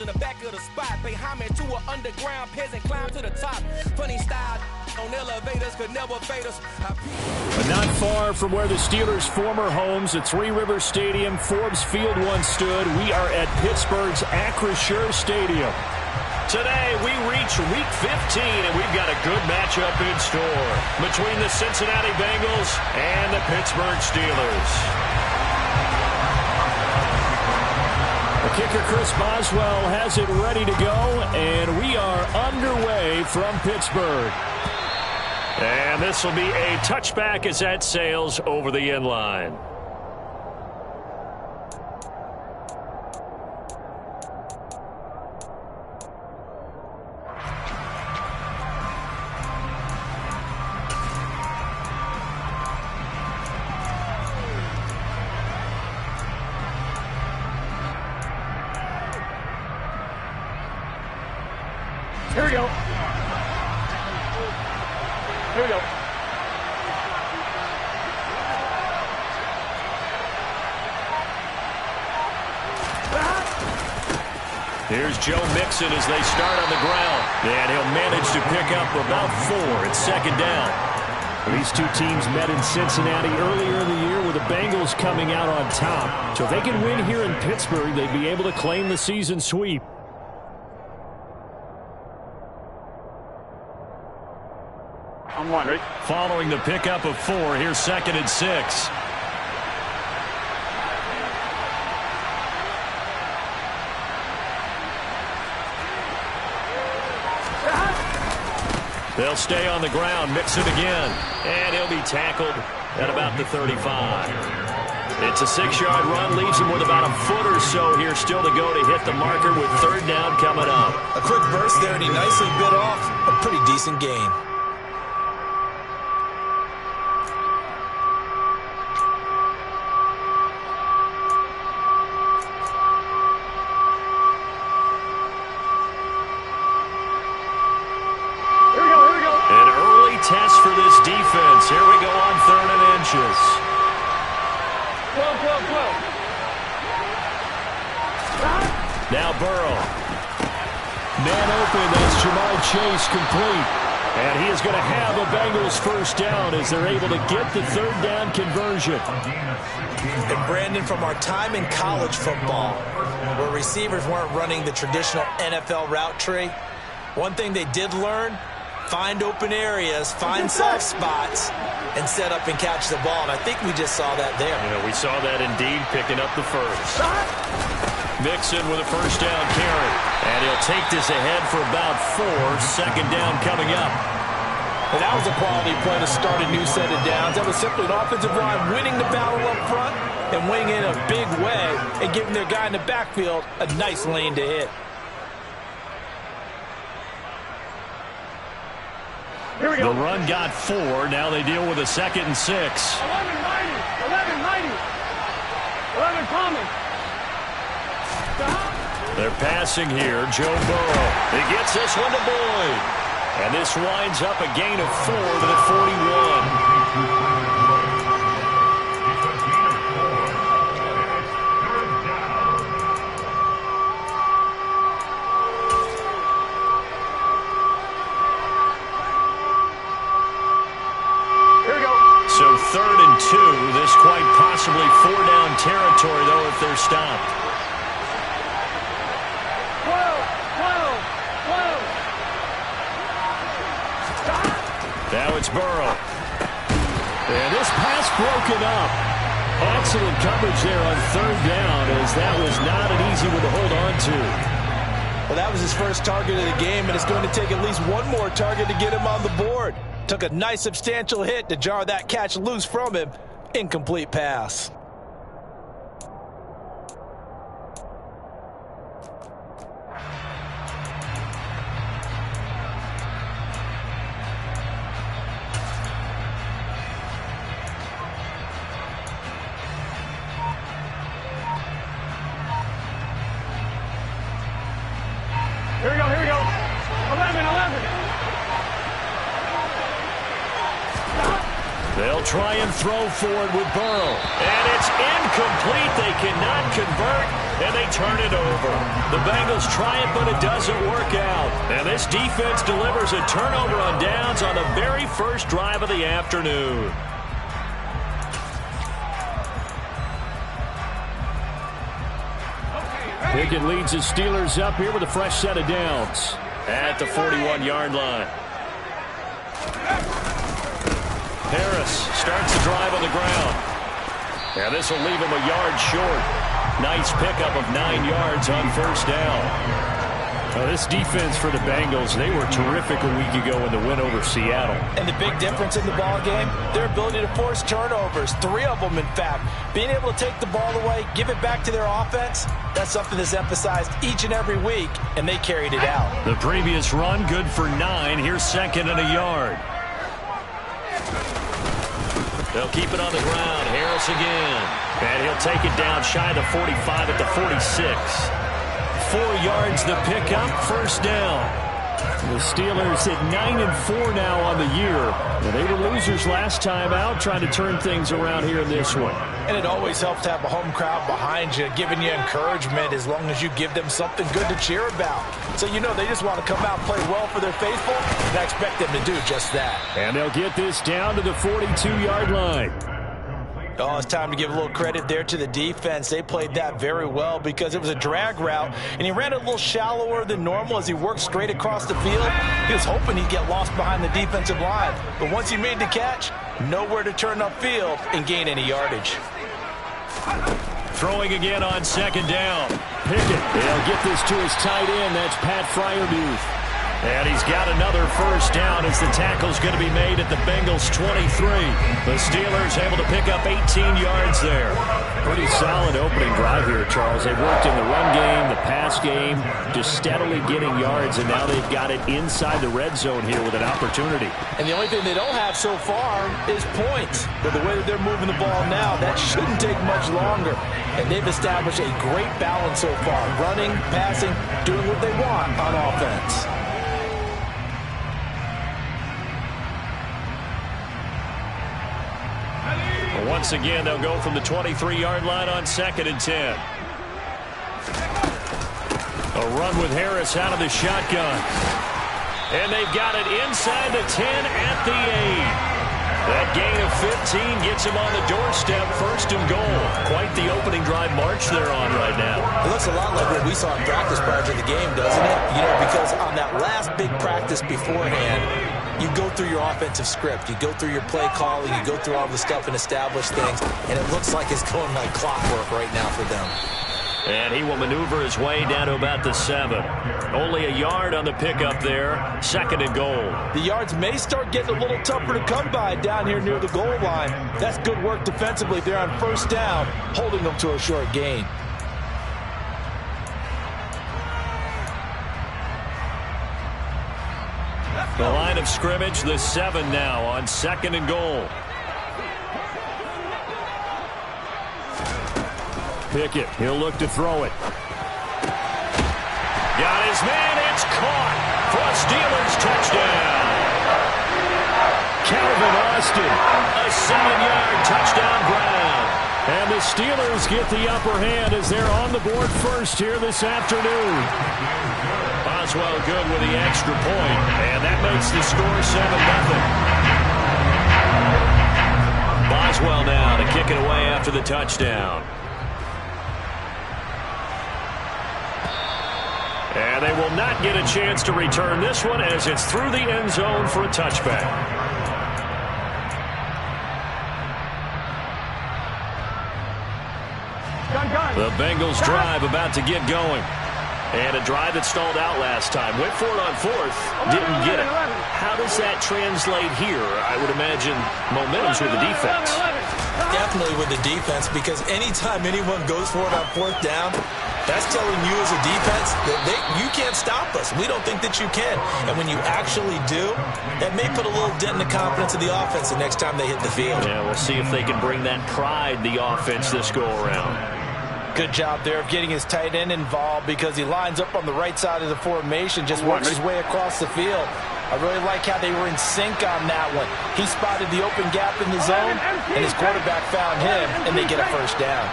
in the back of the spot, pay homage to an underground peasant, climb to the top. Funny style on elevators could never fade us. But not far from where the Steelers' former homes at Three Rivers Stadium, Forbes Field once stood, we are at Pittsburgh's Acrisure Stadium. Today, we reach Week 15, and we've got a good matchup in store between the Cincinnati Bengals and the Pittsburgh Steelers. The kicker, Chris Boswell, has it ready to go, and we are underway from Pittsburgh. And this will be a touchback as that sails over the end line. Here we go. Here we go. Here's Joe Mixon as they start on the ground. And he'll manage to pick up about 4. It's second down. These two teams met in Cincinnati earlier in the year with the Bengals coming out on top. So if they can win here in Pittsburgh, they'd be able to claim the season sweep. I'm wondering. Following the pickup of 4, here's second and 6. They'll stay on the ground, Mixon again, and he'll be tackled at about the 35. It's a 6-yard run, leaves him with about a foot or so here still to go to hit the marker with third down coming up. A quick burst there, and he nicely bit off a pretty decent gain. Test for this defense. Here we go on 3rd and inches. Now Burrow. Man open, that's Jamar Chase complete. And he is going to have a Bengals first down as they're able to get the third down conversion. And Brandon, from our time in college football, where receivers weren't running the traditional NFL route tree, one thing they did learn: find open areas, find soft spots, and set up and catch the ball. And I think we just saw that there. Yeah, we saw that indeed, picking up the first. Mixon with a first down carry. And he'll take this ahead for about 4. Second down coming up. And that was a quality play to start a new set of downs. That was simply an offensive line winning the battle up front and winning in a big way and giving their guy in the backfield a nice lane to hit. Here we go. The run got 4. Now they deal with a 2nd and 6. 11 coming. They're passing here. Joe Burrow. He gets this one to Boyd. And this winds up a gain of 4 to the 41. So 3rd and 2. This quite possibly 4-down territory, though, if they're stopped. Now it's Burrow. And this pass broken up. Excellent coverage there on 3rd down, as that was not an easy one to hold on to. Well, that was his first target of the game, and it's going to take at least one more target to get him on the board. Took a nice substantial hit to jar that catch loose from him. Incomplete pass. Here we go. 11. They'll try and throw for it with Burrow. And it's incomplete. They cannot convert, and they turn it over. The Bengals try it, but it doesn't work out. And this defense delivers a turnover on downs on the very first drive of the afternoon. Pickett leads his Steelers up here with a fresh set of downs. At the 41-yard line. Harris starts the drive on the ground. And this will leave him a yard short. Nice pickup of 9 yards on first down. This defense for the Bengals, they were terrific a week ago in the win over Seattle. And the big difference in the ball game, their ability to force turnovers, 3 of them in fact. Being able to take the ball away, give it back to their offense, that's something that's emphasized each and every week, and they carried it out. The previous run, good for 9. Here's 2nd and a yard. They'll keep it on the ground. Harris again. And he'll take it down shy of the 45 at the 46. 4 yards the pickup, first down. The Steelers at 9-4 now on the year. And they were losers last time out, trying to turn things around here in this one. And it always helps to have a home crowd behind you, giving you encouragement as long as you give them something good to cheer about. So you know they just want to come out and play well for their faithful, and I expect them to do just that. And they'll get this down to the 42-yard line. Oh, it's time to give a little credit there to the defense. They played that very well because it was a drag route, and he ran it a little shallower than normal as he worked straight across the field. He was hoping he'd get lost behind the defensive line. But once he made the catch, nowhere to turn upfield and gain any yardage. Throwing again on 2nd down. Pickett, they'll get this to his tight end. That's Pat Freiermuth. And he's got another first down as the tackle's going to be made at the Bengals 23. The Steelers able to pick up 18 yards there. Pretty solid opening drive here, Charles. They worked in the run game, the pass game, just steadily getting yards, and now they've got it inside the red zone here with an opportunity. And the only thing they don't have so far is points. But the way that they're moving the ball now, that shouldn't take much longer. And they've established a great balance so far. Running, passing, doing what they want on offense. Once again, they'll go from the 23-yard line on 2nd and 10. A run with Harris out of the shotgun. And they've got it inside the 10 at the 8. That gain of 15 gets him on the doorstep, 1st and goal. Quite the opening drive march they're on right now. It looks a lot like what we saw in practice prior to the game, doesn't it? You know, because on that last big practice beforehand, you go through your offensive script. You go through your play calling. You go through all the stuff and establish things. And it looks like it's going like clockwork right now for them. And he will maneuver his way down to about the 7. Only a yard on the pickup there. 2nd and goal. The yards may start getting a little tougher to come by down here near the goal line. That's good work defensively there on 1st down, holding them to a short gain. The line of scrimmage, the 7 now on 2nd and goal. Pickett, he'll look to throw it. Got his man, it's caught for a Steelers touchdown. Calvin Austin. A 7-yard touchdown grab. And the Steelers get the upper hand as they're on the board first here this afternoon. Boswell good with the extra point, and that makes the score 7-0. Boswell now to kick it away after the touchdown. And they will not get a chance to return this one as it's through the end zone for a touchback. The Bengals drive about to get going. And a drive that stalled out last time. Went for it on 4th, didn't get it. How does that translate here? I would imagine momentum's with the defense. Definitely with the defense, because anytime anyone goes for it on 4th down, that's telling you as a defense that you can't stop us. We don't think that you can. And when you actually do, that may put a little dent in the confidence of the offense the next time they hit the field. Yeah, we'll see if they can bring that pride, the offense, this go around. Good job there of getting his tight end involved because he lines up on the right side of the formation, just works his way across the field. I really like how they were in sync on that one. He spotted the open gap in the zone, and his quarterback found him, and they get a first down.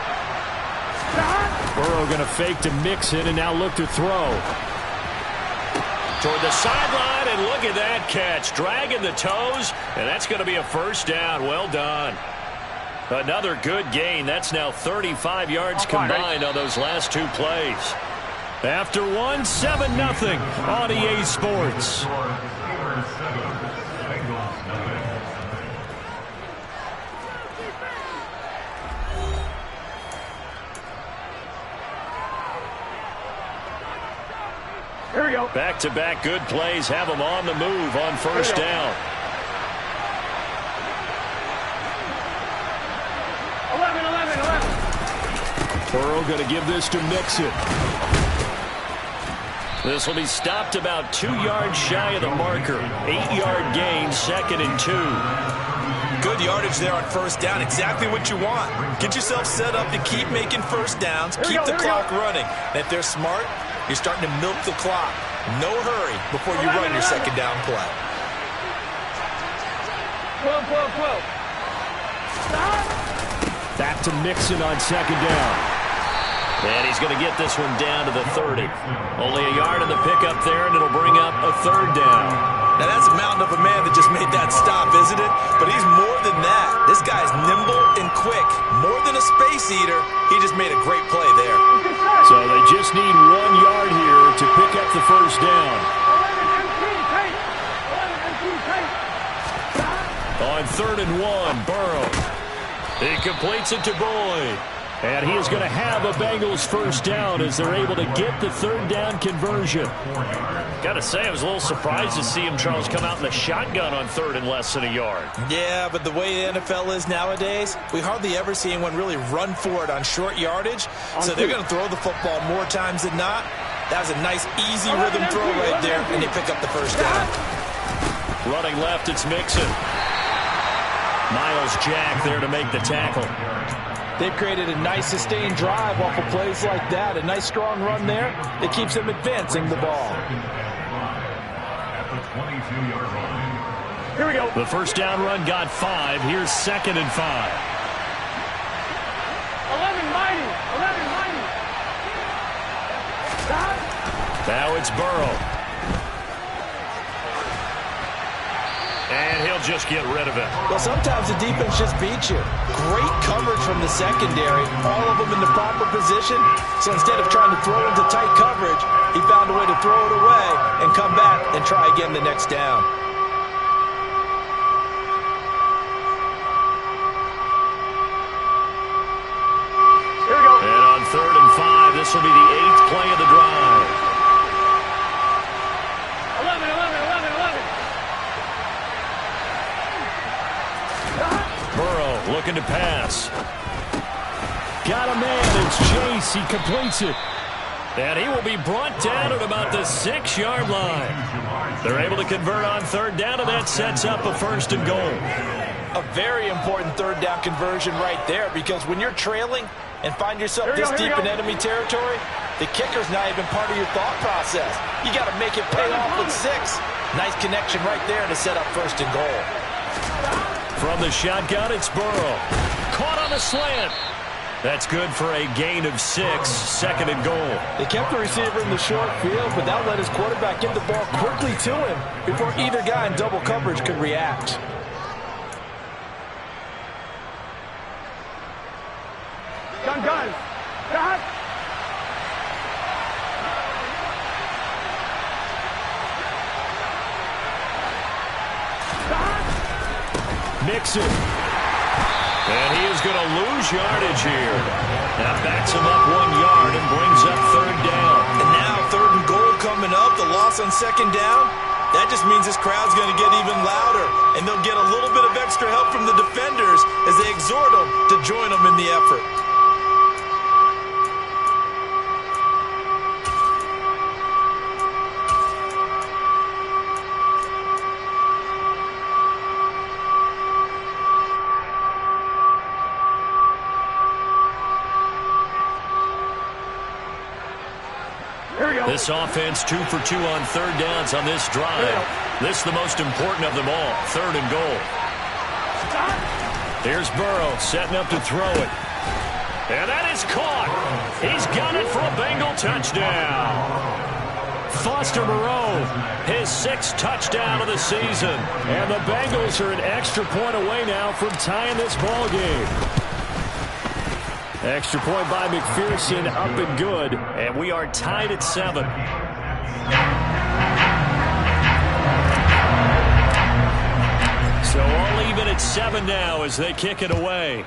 Burrow going to fake to Mixon and now look to throw. Toward the sideline, and look at that catch. Dragging the toes, and that's going to be a first down. Well done. Another good gain. That's now 35 yards combined on those last two plays. After one, 7-0 on EA Sports. Here we go. Back-to-back good plays have them on the move on first down. 11. Burrow going to give this to Mixon. This will be stopped about 2 yards shy of the marker. 8-yard gain, 2nd and 2. Good yardage there on first down. Exactly what you want. Get yourself set up to keep making first downs, keep the clock running. And if they're smart, you're starting to milk the clock. No hurry before you run your second down play. 12. Back to Mixon on second down. And he's going to get this one down to the 30. Only a yard in the pickup there, and it'll bring up a third down. Now, that's a mountain of a man that just made that stop, isn't it? But he's more than that. This guy's nimble and quick. More than a space eater, he just made a great play there. So they just need 1 yard here to pick up the first down. 11 On 3rd and 1, Burrow. He completes it to Boyd. And he is going to have a Bengals first down as they're able to get the third down conversion. Got to say, I was a little surprised to see him, Charles, come out in the shotgun on 3rd and less than a yard. Yeah, but the way the NFL is nowadays, we hardly ever see anyone really run for it on short yardage. So they're going to throw the football more times than not. That was a nice, easy rhythm throw right there, and they pick up the first down. Running left, it's Mixon. Miles Jack there to make the tackle. They've created a nice sustained drive off of plays like that. A nice strong run there that keeps them advancing the ball. Here we go. The first down run got 5. Here's 2nd and 5. 11 mighty. Now it's Burrow. And he'll just get rid of it. Well, sometimes the defense just beats you. Great coverage from the secondary. All of them in the proper position. So instead of trying to throw into tight coverage, he found a way to throw it away and come back and try again the next down. Here we go. And on 3rd and 5, this will be the 8th play of the drive. 11. Burrow looking to pass. Got a man. It's Chase. He completes it. And he will be brought down at about the 6-yard line. They're able to convert on 3rd down, and that sets up a 1st and goal. A very important third down conversion right there, because when you're trailing and find yourself this deep in enemy territory, the kicker's not even part of your thought process. You got to make it pay off with 6. Nice connection right there to set up 1st and goal. From the shotgun, it's Burrow. Caught on the slant. That's good for a gain of 6, 2nd and goal. They kept the receiver in the short field, but that let his quarterback get the ball quickly to him before either guy in double coverage could react. Gun. Got. Mixon. And he is going to lose yardage here. That backs him up 1 yard and brings up 3rd down. And now 3rd and goal coming up, the loss on 2nd down. That just means this crowd's going to get even louder, and they'll get a little bit of extra help from the defenders as they exhort them to join them in the effort. This offense 2 for 2 on third downs on this drive. This is the most important of them all, 3rd and goal. Here's Burrow setting up to throw it. And that is caught. He's got it for a Bengal touchdown. Foster Moreau, his 6th touchdown of the season. And the Bengals are an extra point away now from tying this ball game. Extra point by McPherson, up and good. And we are tied at 7. So all even at 7 now as they kick it away.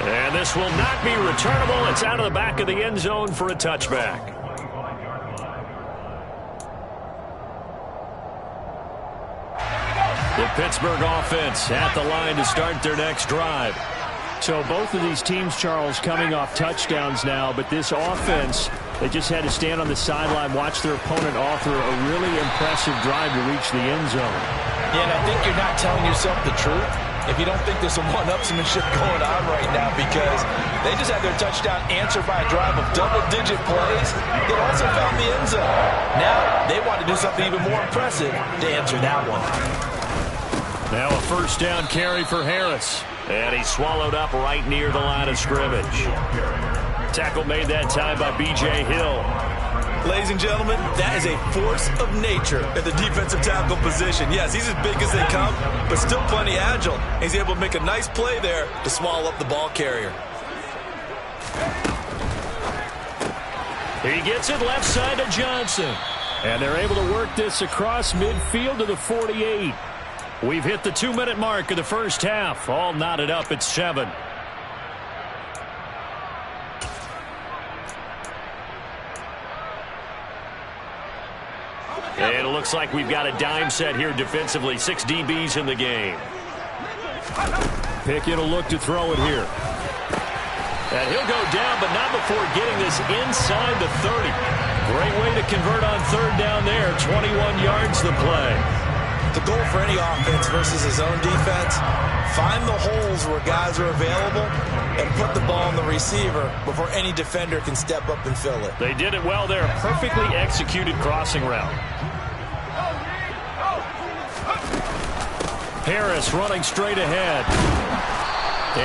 And this will not be returnable. It's out of the back of the end zone for a touchback. The Pittsburgh offense at the line to start their next drive. So both of these teams, Charles, coming off touchdowns now, but this offense, they just had to stand on the sideline, watch their opponent author a really impressive drive to reach the end zone. Yeah, and I think you're not telling yourself the truth if you don't think there's some one-upsmanship going on right now, because they just had their touchdown answered by a drive of double-digit plays that also found the end zone. Now they want to do something even more impressive to answer that one. Now a first down carry for Harris. And he's swallowed up right near the line of scrimmage. Tackle made that time by B.J. Hill. Ladies and gentlemen, that is a force of nature at the defensive tackle position. Yes, he's as big as they come, but still plenty agile. He's able to make a nice play there to swallow up the ball carrier. He gets it left side to Johnson. And they're able to work this across midfield to the 48. We've hit the 2-minute mark of the first half. All knotted up at 7. And it looks like we've got a dime set here defensively. 6 DBs in the game. Pickett will look to throw it here. And he'll go down, but not before getting this inside the 30. Great way to convert on third down there. 21 yards the play. The goal for any offense versus his own defense, find the holes where guys are available and put the ball on the receiver before any defender can step up and fill it. They did it well there. Perfectly executed crossing route. Harris running straight ahead.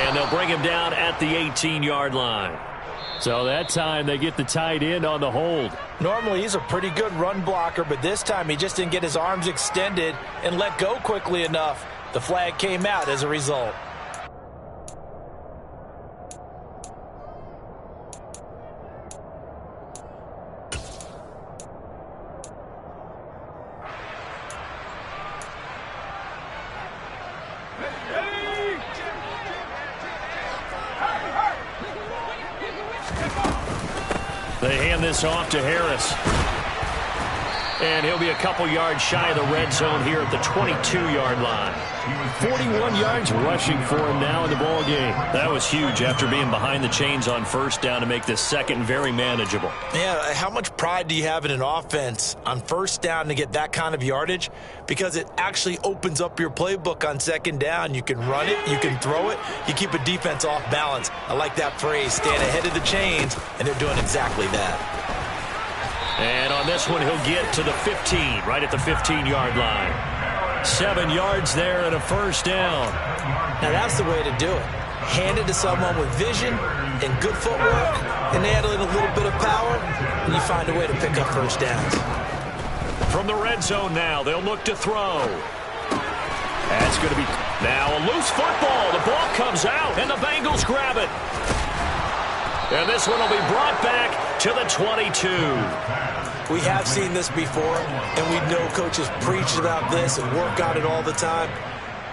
And they'll bring him down at the 18-yard line. So that time they get the tight end on the hold. Normally he's a pretty good run blocker, but this time he just didn't get his arms extended and let go quickly enough. The flag came out as a result. They hand this off to Harris. And he'll be a couple yards shy of the red zone here at the 22-yard line. 41 yards rushing for him now in the ball game. That was huge after being behind the chains on first down to make this second very manageable. Yeah, how much pride do you have in an offense on first down to get that kind of yardage? Because it actually opens up your playbook on second down. You can run it, you can throw it, you keep a defense off balance. I like that phrase, stand ahead of the chains, and they're doing exactly that. And on this one, he'll get to the 15, right at the 15-yard line. 7 yards there and a first down. Now that's the way to do it. Hand it to someone with vision and good footwork, and add in a little bit of power, and you find a way to pick up first downs. From the red zone now, they'll look to throw. That's going to be now a loose football. The ball comes out, and the Bengals grab it. And this one will be brought back to the 22. We have seen this before, and we know coaches preach about this and work on it all the time.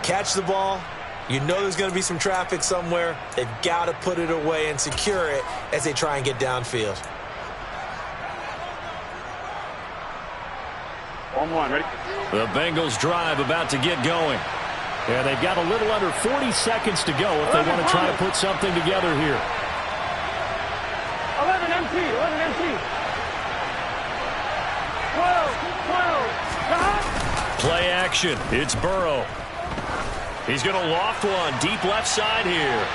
Catch the ball. You know there's going to be some traffic somewhere. They've got to put it away and secure it as they try and get downfield. 1-1, ready? The Bengals drive about to get going. Yeah, they've got a little under 40 seconds to go if they want to try to put something together here. 11 MT, 11 MT. 12. Play action. It's Burrow. He's going to loft one deep left side here.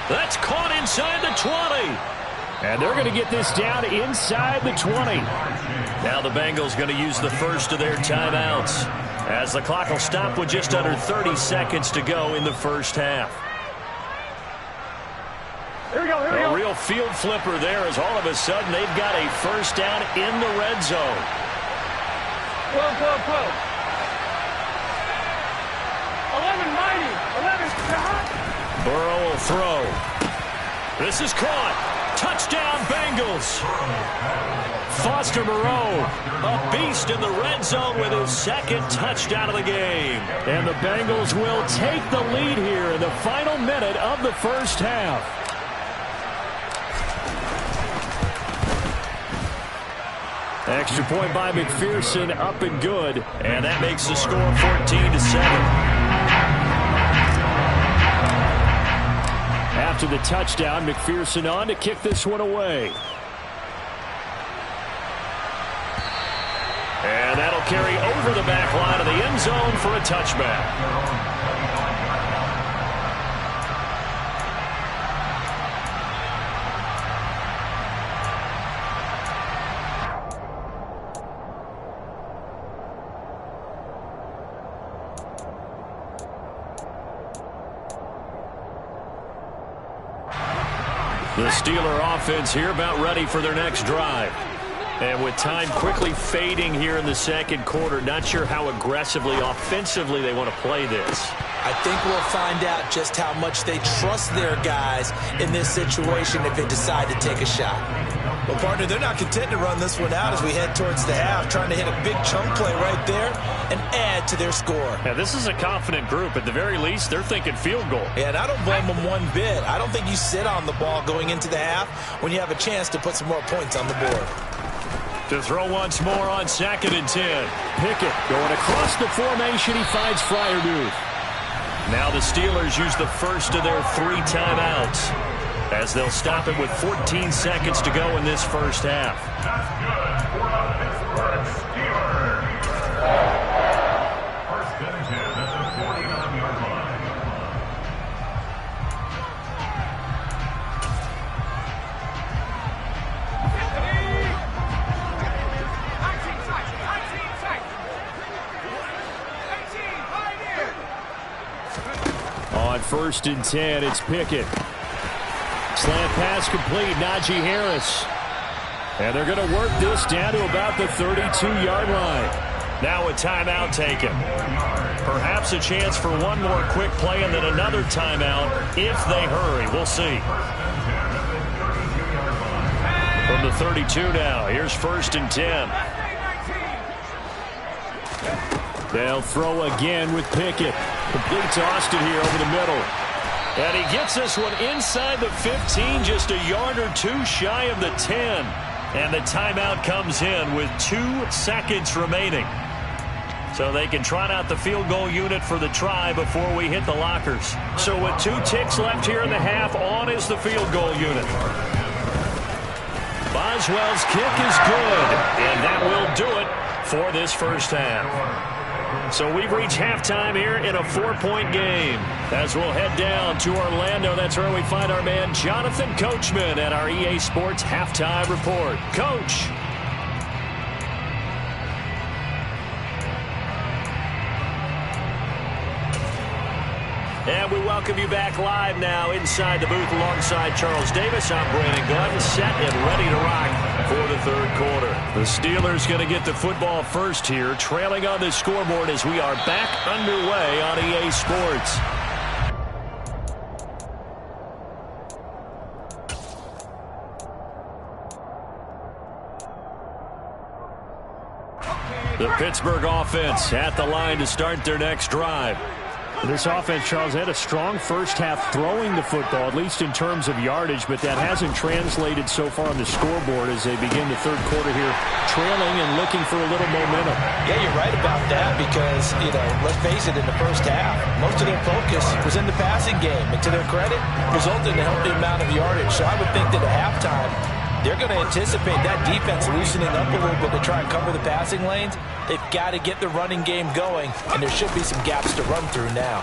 That's caught inside the 20. And they're going to get this down inside the 20. Now the Bengals going to use the first of their timeouts, as the clock will stop with just under 30 seconds to go in the first half. Here we go, here we go. A real field flipper there, as all of a sudden they've got a first down in the red zone. 12, 12, 12. 11, mighty. 11, Burrow will throw. This is caught. Touchdown, Bengals. Foster Moreau, a beast in the red zone with his second touchdown of the game. And the Bengals will take the lead here in the final minute of the first half. Extra point by McPherson, up and good. And that makes the score 14-7. After the touchdown, McPherson on to kick this one away. And that'll carry over the back line of the end zone for a touchback. The Steeler offense here about ready for their next drive. And with time quickly fading here in the second quarter, not sure how aggressively, offensively they want to play this. I think we'll find out just how much they trust their guys in this situation if they decide to take a shot. Well, partner, they're not content to run this one out as we head towards the half, trying to hit a big chunk play right there and add to their score. Yeah, this is a confident group. At the very least, they're thinking field goal. Yeah, and I don't blame them one bit. I don't think you sit on the ball going into the half when you have a chance to put some more points on the board. To throw once more on 2nd and 10. Pickett going across the formation. He finds Freiermuth. Now the Steelers use the first of their 3 timeouts, as they'll stop it with 14 seconds to go in this first half. On 1st and 10, it's Pickett. Slant pass complete, Najee Harris. And they're going to work this down to about the 32-yard line. Now a timeout taken. Perhaps a chance for one more quick play and then another timeout if they hurry. We'll see. From the 32 now, here's 1st and 10. They'll throw again with Pickett. Complete to Austin here over the middle. And he gets this one inside the 15, just a yard or 2 shy of the 10. And the timeout comes in with 2 seconds remaining. So they can trot out the field goal unit for the try before we hit the lockers. So with 2 ticks left here in the half, on is the field goal unit. Boswell's kick is good, and that will do it for this first half. So we've reached halftime here in a 4-point game. As we'll head down to Orlando, that's where we find our man Jonathan Coachman at our EA Sports Halftime Report. Coach. And we welcome you back live now inside the booth alongside Charles Davis. I'm Brandon Glenn, set and ready to rock for the third quarter. The Steelers going to get the football first here, trailing on the scoreboard as we are back underway on EA Sports. The Pittsburgh offense at the line to start their next drive. This offense, Charles, had a strong first half throwing the football, at least in terms of yardage, but that hasn't translated so far on the scoreboard as they begin the third quarter here, trailing and looking for a little momentum. Yeah, you're right about that because, let's face it, in the first half, most of their focus was in the passing game. And to their credit, resulted in a healthy amount of yardage. So I would think that at halftime, they're going to anticipate that defense loosening up a little bit to try and cover the passing lanes. They've got to get the running game going, and there should be some gaps to run through now.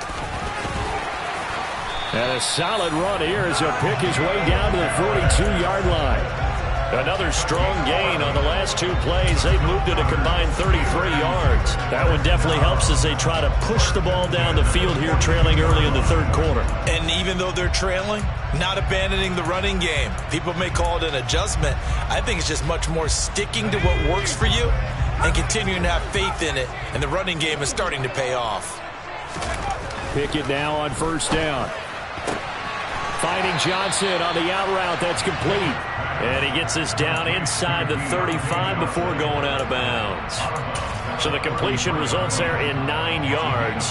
And a solid run here as he'll pick his way down to the 42-yard line. Another strong gain on the last 2 plays. They've moved it a combined 33 yards. That one definitely helps as they try to push the ball down the field here, trailing early in the third quarter. And even though they're trailing, not abandoning the running game. People may call it an adjustment. I think it's just much more sticking to what works for you and continuing to have faith in it. And the running game is starting to pay off. Pickett now on first down. Finding Johnson on the out route. That's complete. And he gets this down inside the 35 before going out of bounds. So the completion results there in 9 yards.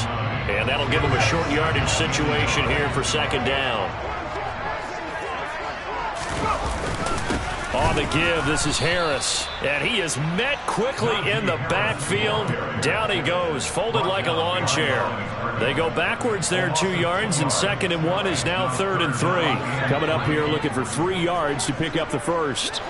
And that'll give him a short yardage situation here for second down. On the give, this is Harris. And he is met quickly in the backfield. Down he goes, folded like a lawn chair. They go backwards there 2 yards, and 2nd and 1 is now 3rd and 3. Coming up here looking for 3 yards to pick up the first.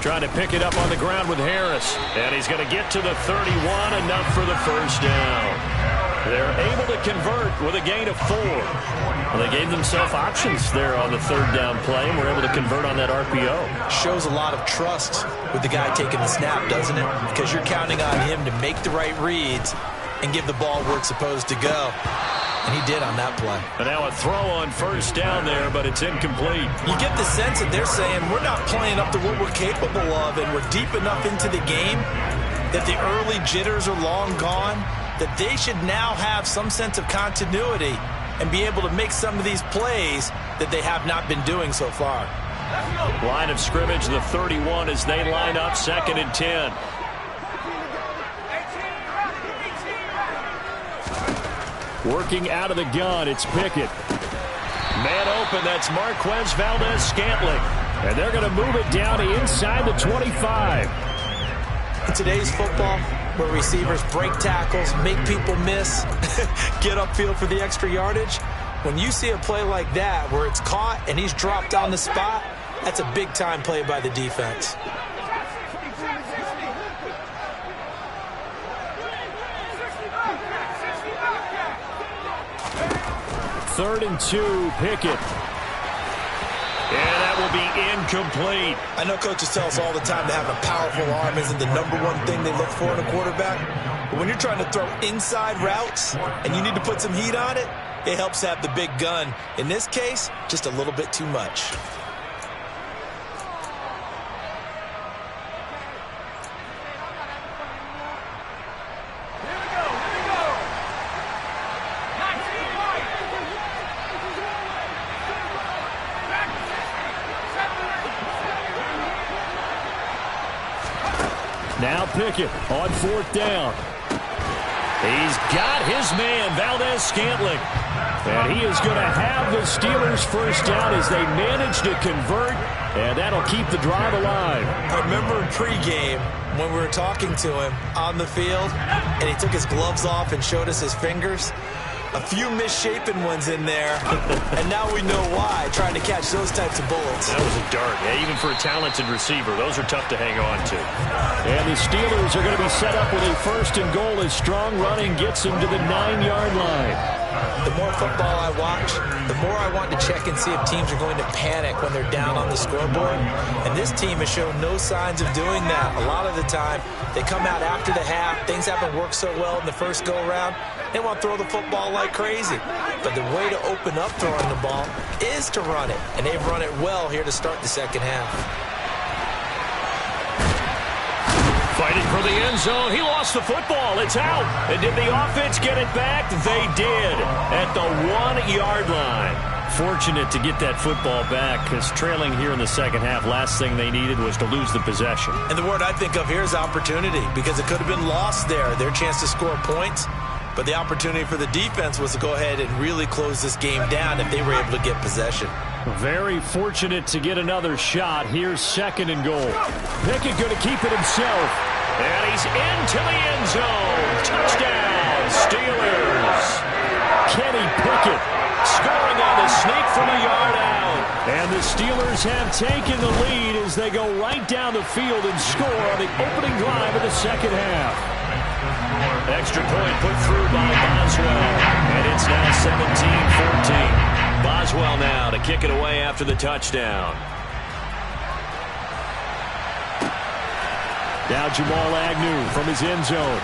Trying to pick it up on the ground with Harris. And he's going to get to the 31, enough for the first down. They're able to convert with a gain of 4. Well, they gave themselves options there on the 3rd down play, and were able to convert on that RPO. Shows a lot of trust with the guy taking the snap, doesn't it? Because you're counting on him to make the right reads and give the ball where it's supposed to go. And he did on that play. And now a throw on first down there, but it's incomplete. You get the sense that they're saying we're not playing up to what we're capable of, and we're deep enough into the game that the early jitters are long gone, that they should now have some sense of continuity and be able to make some of these plays that they have not been doing so far. Line of scrimmage, the 31, as they line up, 2nd and 10. Working out of the gun, it's Pickett. Man open, that's Marquez Valdes-Scantling. And they're going to move it down to inside the 25. In today's football, where receivers break tackles, make people miss, get upfield for the extra yardage, when you see a play like that where it's caught and he's dropped on the spot, that's a big-time play by the defense. Third and 2, Pickett. And that will be incomplete. I know coaches tell us all the time that having a powerful arm isn't the #1 thing they look for in a quarterback. But when you're trying to throw inside routes and you need to put some heat on it, it helps have the big gun. In this case, just a little bit too much. Now Pickett on 4th down. He's got his man, Valdes-Scantling. And he is going to have the Steelers first down as they manage to convert, and that'll keep the drive alive. I remember in pregame when we were talking to him on the field, and he took his gloves off and showed us his fingers. A few misshapen ones in there, and now we know why, trying to catch those types of bullets. That was a dart. Yeah, even for a talented receiver, those are tough to hang on to. And the Steelers are going to be set up with a 1st and goal as strong running gets them to the 9-yard line. The more football I watch, the more I want to check and see if teams are going to panic when they're down on the scoreboard. And this team has shown no signs of doing that. A lot of the time, they come out after the half. Things haven't worked so well in the first go-around. They want to throw the football like crazy. But the way to open up throwing the ball is to run it. And they've run it well here to start the second half. Fighting for the end zone. He lost the football. It's out. And did the offense get it back? They did at the 1-yard line. Fortunate to get that football back, because trailing here in the second half, last thing they needed was to lose the possession. And the word I think of here is opportunity, because it could have been lost there, their chance to score points. But the opportunity for the defense was to go ahead and really close this game down if they were able to get possession. Very fortunate to get another shot. Here's 2nd and goal. Pickett going to keep it himself. And he's into the end zone. Touchdown, Steelers. Kenny Pickett scoring on the sneak from a yard out. And the Steelers have taken the lead as they go right down the field and score on the opening drive of the second half. Extra point put through by Boswell. And it's now 17-14. Boswell now to kick it away after the touchdown. Now Jamal Agnew from his end zone.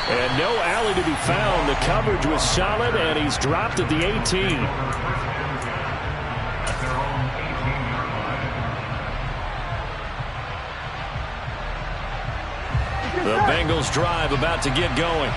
And no alley to be found. The coverage was solid, and he's dropped at the 18. The Bengals drive about to get going.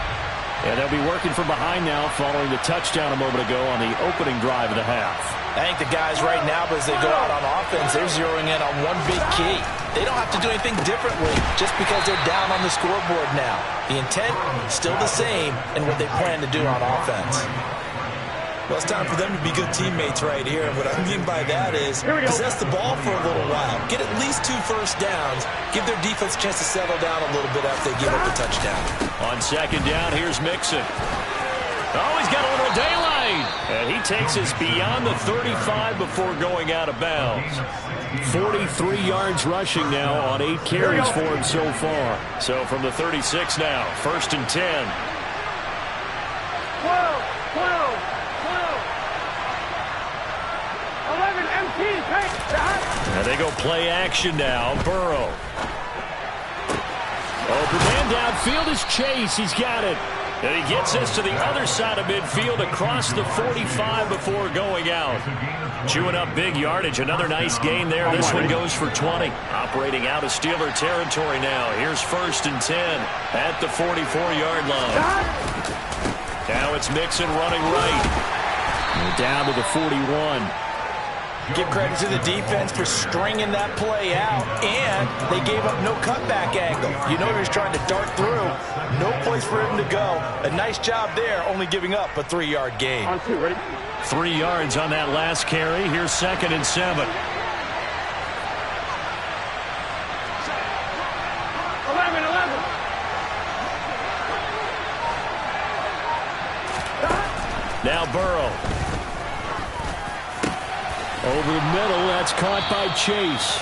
And they'll be working from behind now following the touchdown a moment ago on the opening drive of the half. I think the guys right now, as they go out on offense, they're zeroing in on one big key. They don't have to do anything differently just because they're down on the scoreboard now. The intent is still the same in what they plan to do on offense. Well, it's time for them to be good teammates right here. And what I mean by that is possess the ball for a little while. Get at least 2 first downs. Give their defense a chance to settle down a little bit after they give up the touchdown. On second down, here's Mixon. Oh, he's got a little daylight. And he takes us beyond the 35 before going out of bounds. 43 yards rushing now on 8 carries for him so far. So from the 36 now, 1st and 10. 12, 12. 11 empty, take that. And they go play action now. Burrow. Open man downfield is Chase. He's got it. And he gets us to the other side of midfield across the 45 before going out. Chewing up big yardage. Another nice gain there. This one goes for 20. Operating out of Steeler territory now. Here's 1st and 10 at the 44-yard line. Now it's Mixon running right. And down to the 41. Give credit to the defense for stringing that play out, and they gave up no cutback angle. You know he was trying to dart through. No place for him to go. A nice job there, only giving up a 3-yard gain. On 2, ready? 3 yards on that last carry. Here's 2nd and 7. 11. Now Burrow. Over the middle, that's caught by Chase.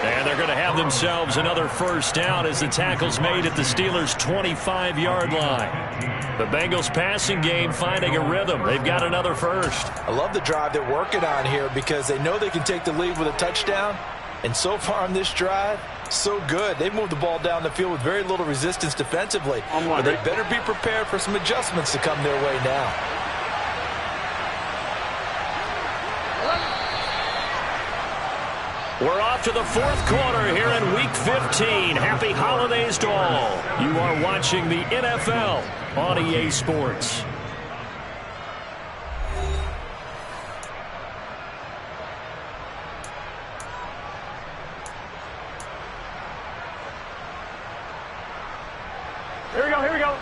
And they're going to have themselves another first down as the tackle's made at the Steelers' 25-yard line. The Bengals passing game finding a rhythm. They've got another first. I love the drive they're working on here because they know they can take the lead with a touchdown. And so far on this drive, so good. They moved the ball down the field with very little resistance defensively. But they better be prepared for some adjustments to come their way now. We're off to the 4th quarter here in Week 15. Happy holidays to all. You are watching the NFL on EA Sports. Here we go, here we go.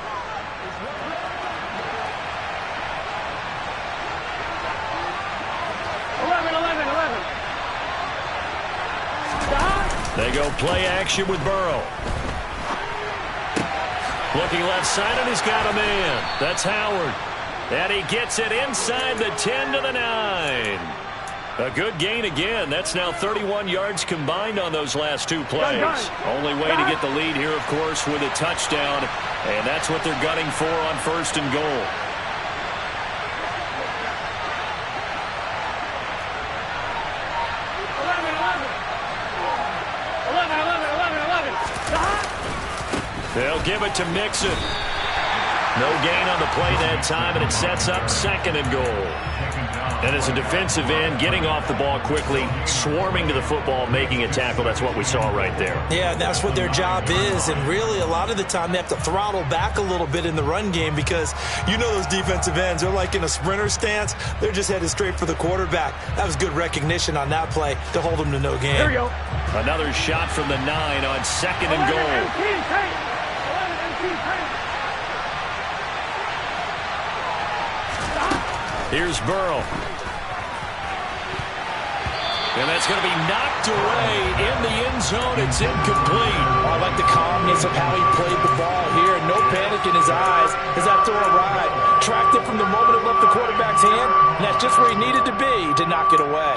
They go play action with Burrow. Looking left side, and he's got a man. That's Howard. And he gets it inside the 10 to the 9. A good gain again. That's now 31 yards combined on those last 2 plays. Only way to get the lead here, of course, with a touchdown. And that's what they're gunning for on 1st and goal. They'll give it to Mixon. No gain on the play that time, and it sets up 2nd and goal. And as a defensive end, getting off the ball quickly, swarming to the football, making a tackle, that's what we saw right there. Yeah, that's what their job is, and really a lot of the time they have to throttle back a little bit in the run game because you know those defensive ends, they're like in a sprinter stance. They're just headed straight for the quarterback. That was good recognition on that play to hold them to no gain. Here we go. Another shot from the 9 on 2nd and goal. Here's Burrow. And that's going to be knocked away in the end zone. It's incomplete. Oh, I like the calmness of how he played the ball here. No panic in his eyes as that throw arrived. Tracked it from the moment it left the quarterback's hand, and that's just where he needed to be to knock it away.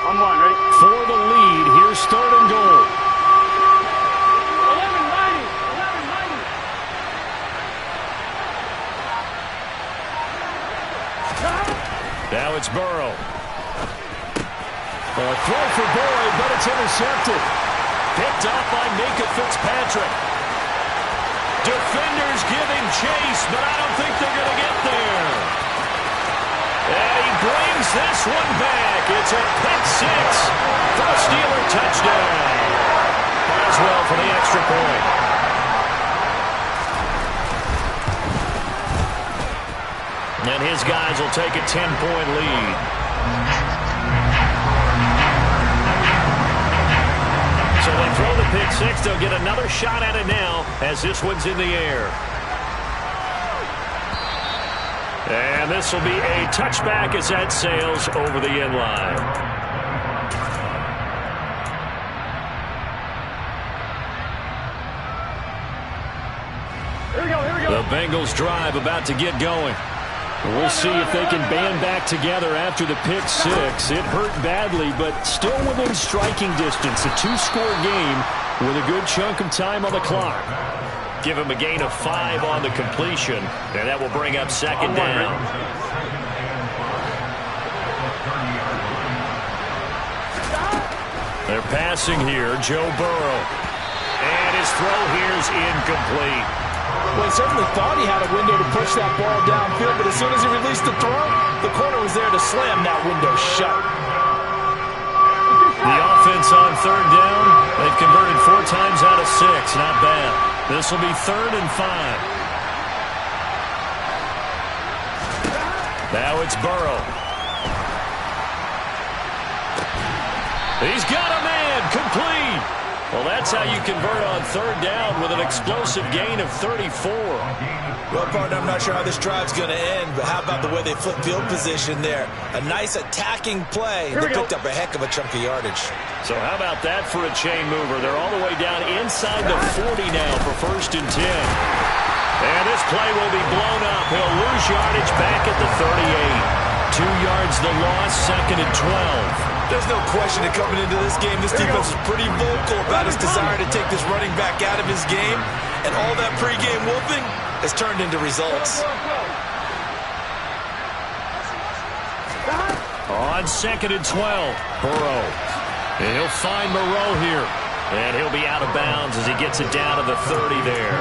On one, ready? For the lead, here's third and goal. 1190. 1190. Now it's Burrow. A throw for Boyd, but it's intercepted. Picked off by Minkah Fitzpatrick. Defenders giving chase, but I don't think they're going to get there. And he brings this one back. It's a pick six for a Steeler touchdown. Boswell for the extra point. And his guys will take a 10-point lead. So they throw the pick six. They'll get another shot at it now as this one's in the air. And this will be a touchback as that sails over the end line. Here we go, here we go. The Bengals drive about to get going. We'll see if they can band back together after the pick six. It hurt badly, but still within striking distance. A two-score game with a good chunk of time on the clock. Give him a gain of 5 on the completion, and that will bring up second down. They're passing here, Joe Burrow. And his throw here is incomplete. Well, he certainly thought he had a window to push that ball downfield, but as soon as he released the throw, the corner was there to slam that window shut. The offense on third down, they've converted 4 times out of 6. Not bad. This will be 3rd and 5. Now it's Burrow. He's got a man, complete. Well, that's how you convert on third down with an explosive gain of 34. Well, partner, I'm not sure how this drive's going to end, but how about the way they flip field position there? A nice attacking play. They picked up a heck of a chunk of yardage. So how about that for a chain mover? They're all the way down inside the 40 now for 1st and 10. And this play will be blown up. He'll lose yardage back at the 38. 2 yards the loss, 2nd and 12. There's no question that coming into this game, this defense is pretty vocal about his desire to take this running back out of his game. And all that pregame whooping has turned into results. On 2nd and 12, Burrow. And he'll find Moreau here. And he'll be out of bounds as he gets it down to the 30 there.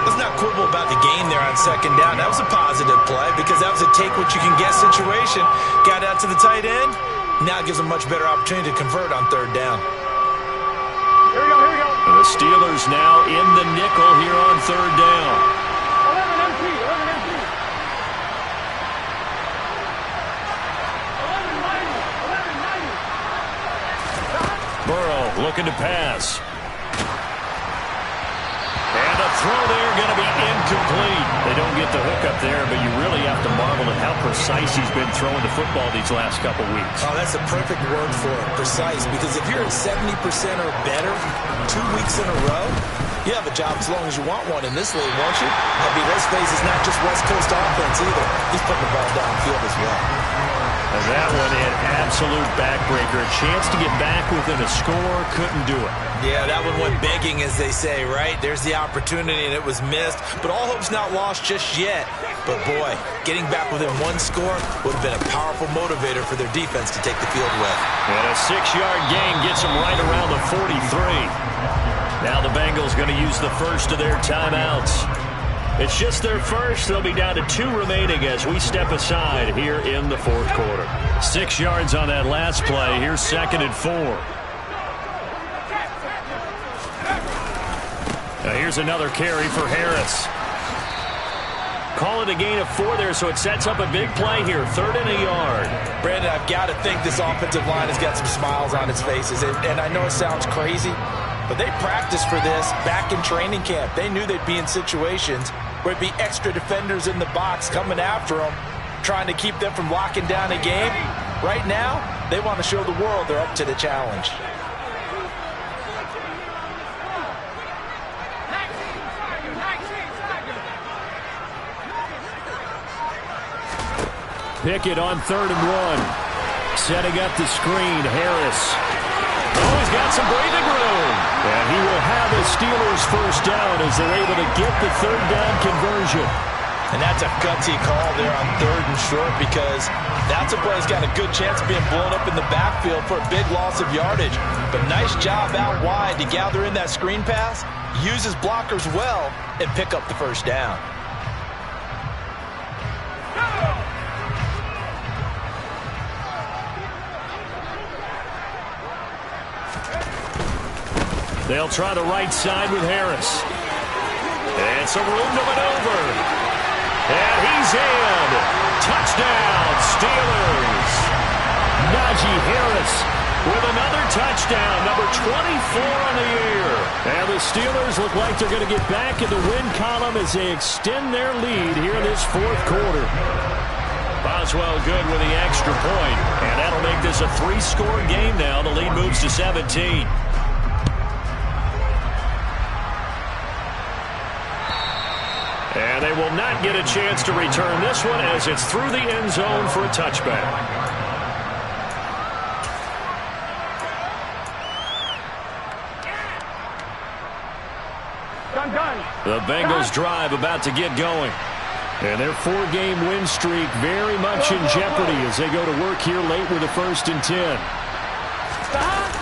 Let's not quibble about the gain there on 2nd down. That was a positive play because that was a take-what-you-can-get situation. Got out to the tight end. Now it gives them a much better opportunity to convert on 3rd down. Here we go, here we go. And the Steelers now in the nickel here on 3rd down. 11 empty, 11 empty. 1190, 1190. Burrow looking to pass. And a throw there going to be incomplete. They don't get the hook up there, but you really have to marvel at how precise he's been throwing the football these last couple weeks. Oh, that's the perfect word for it, precise. Because if you're at 70% or better 2 weeks in a row, you have a job as long as you want one in this league, won't you? I mean, let's face it's not just West Coast offense either. He's putting the ball downfield as well. And that one an absolute backbreaker. A chance to get back within a score, couldn't do it. Yeah, that one went begging, as they say, right? There's the opportunity, and it was missed. But all hope's not lost just yet. But, boy, getting back within 1 score would have been a powerful motivator for their defense to take the field with. And a 6-yard gain gets them right around the 43. Now the Bengals going to use the first of their timeouts. It's just their first. They'll be down to 2 remaining as we step aside here in the 4th quarter. 6 yards on that last play. Here's 2nd and 4. Now here's another carry for Harris. Call it a gain of 4 there, so it sets up a big play here. 3rd and a yard. Brandon, I've got to think this offensive line has got some smiles on its faces. And I know it sounds crazy, but they practiced for this back in training camp. They knew they'd be in situations where it'd be extra defenders in the box coming after them, trying to keep them from locking down a game. Right now, they want to show the world they're up to the challenge. Pickett on 3rd and 1. Setting up the screen, Harris. Oh, he's got some breathing room. And he will have the Steelers first down as they're able to get the third down conversion. And that's a gutsy call there on 3rd and short, because that's a play that's got a good chance of being blown up in the backfield for a big loss of yardage. But nice job out wide to gather in that screen pass, use his blockers well, and pick up the first down. They'll try the right side with Harris. And some room to maneuver. And he's in. Touchdown, Steelers. Najee Harris with another touchdown, number 24 on the year. And the Steelers look like they're going to get back in the win column as they extend their lead here in this 4th quarter. Boswell good with the extra point. And that'll make this a 3-score game now. The lead moves to 17. And they will not get a chance to return this one as it's through the end zone for a touchback. The Bengals drive about to get going. And their 4-game win streak very much in jeopardy as they go to work here late with a 1st and 10.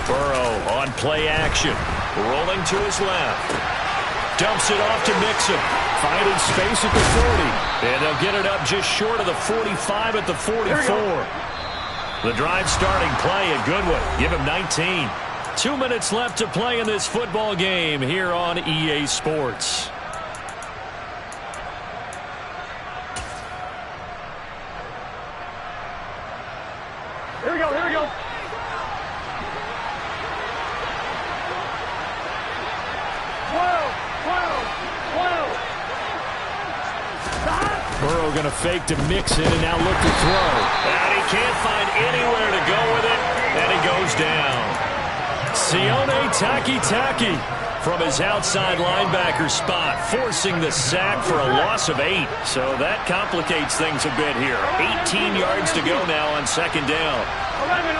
Burrow on play action. Rolling to his left. Dumps it off to Mixon. Finding space at the 40. And they'll get it up just short of the 45 at the 44. The drive starting play, a good one. Give him 19. 2 minutes left to play in this football game here on EA Sports. Here we go, here we go. Burrow going to fake to Mixon and now look to throw. And he can't find anywhere to go with it, and he goes down. Sione Takitaki from his outside linebacker spot, forcing the sack for a loss of 8. So that complicates things a bit here. 18 yards to go now on 2nd down. 11.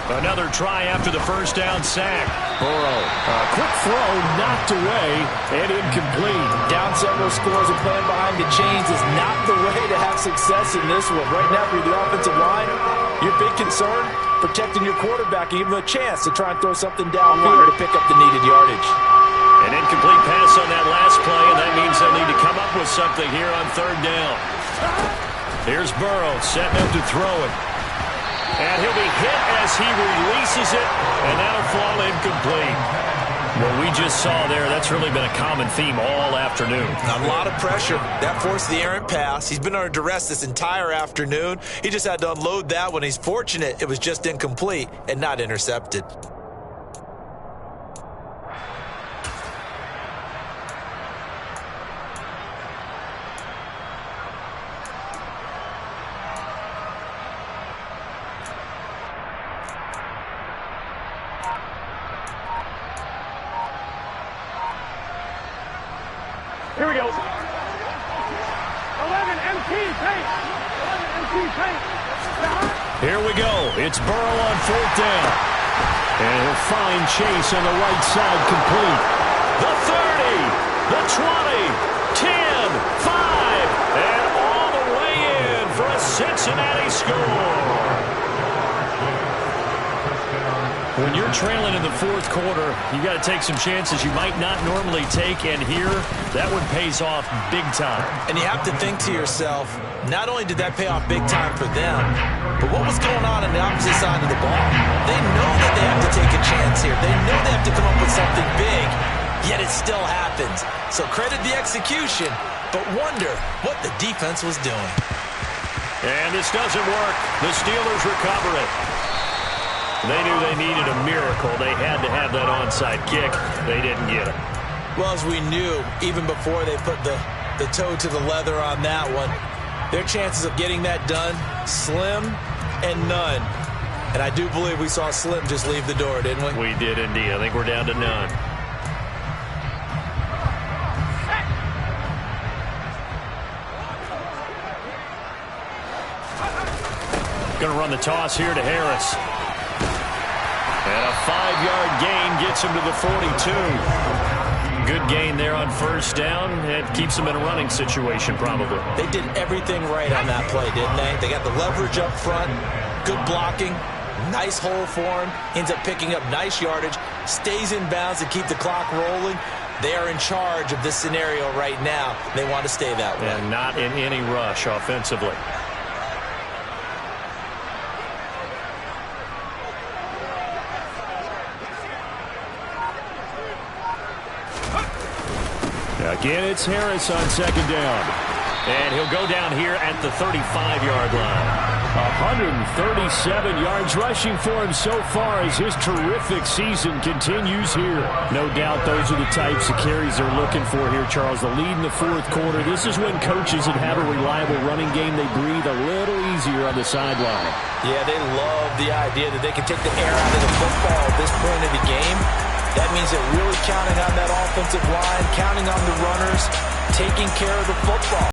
Another try after the first down sack. Burrow, a quick throw knocked away and incomplete. Down several scores and playing behind the chains is not the way to have success in this one. Right now, for the offensive line, your big concern, protecting your quarterback and give him a chance to try and throw something downfield to pick up the needed yardage. An incomplete pass on that last play, and that means they'll need to come up with something here on 3rd down. Here's Burrow setting up to throw it. And he'll be hit as he releases it, and that'll fall incomplete. What we just saw there, that's really been a common theme all afternoon. A lot of pressure. That forced the errant pass. He's been under duress this entire afternoon. He just had to unload that one. He's fortunate it was just incomplete and not intercepted. Here we go. 11 MT paint. 11 MT paint. Here we go. It's Burrow on 4th down. And he'll find Chase on the right side complete. The 30, the 20, 10, 5, and all the way in for a Cincinnati score. When you're trailing in the 4th quarter, you got to take some chances you might not normally take, and here, that one pays off big time. And you have to think to yourself, not only did that pay off big time for them, but what was going on the opposite side of the ball? They know that they have to take a chance here. They know they have to come up with something big, yet it still happens. So credit the execution, but wonder what the defense was doing. And this doesn't work. The Steelers recover it. They knew they needed a miracle. They had to have that onside kick. They didn't get it. Well, as we knew, even before they put the toe to the leather on that one, their chances of getting that done, slim and none. And I do believe we saw Slim just leave the door, didn't we? We did indeed. I think we're down to none. Going to run the toss here to Harris. And a 5-yard gain gets him to the 42. Good gain there on first down. It keeps him in a running situation, probably. They did everything right on that play, didn't they? They got the leverage up front, good blocking, nice hole for him, ends up picking up nice yardage, stays in bounds to keep the clock rolling. They are in charge of this scenario right now. They want to stay that way. And not in any rush offensively. Again, it's Harris on second down. And he'll go down here at the 35-yard line. 137 yards rushing for him so far as his terrific season continues here. No doubt those are the types of carries they're looking for here, Charles. The lead in the fourth quarter. This is when coaches that have a reliable running game, they breathe a little easier on the sideline. Yeah, they love the idea that they can take the air out of the football at this point of the game. That means they're really counting on that offensive line, counting on the runners, taking care of the football.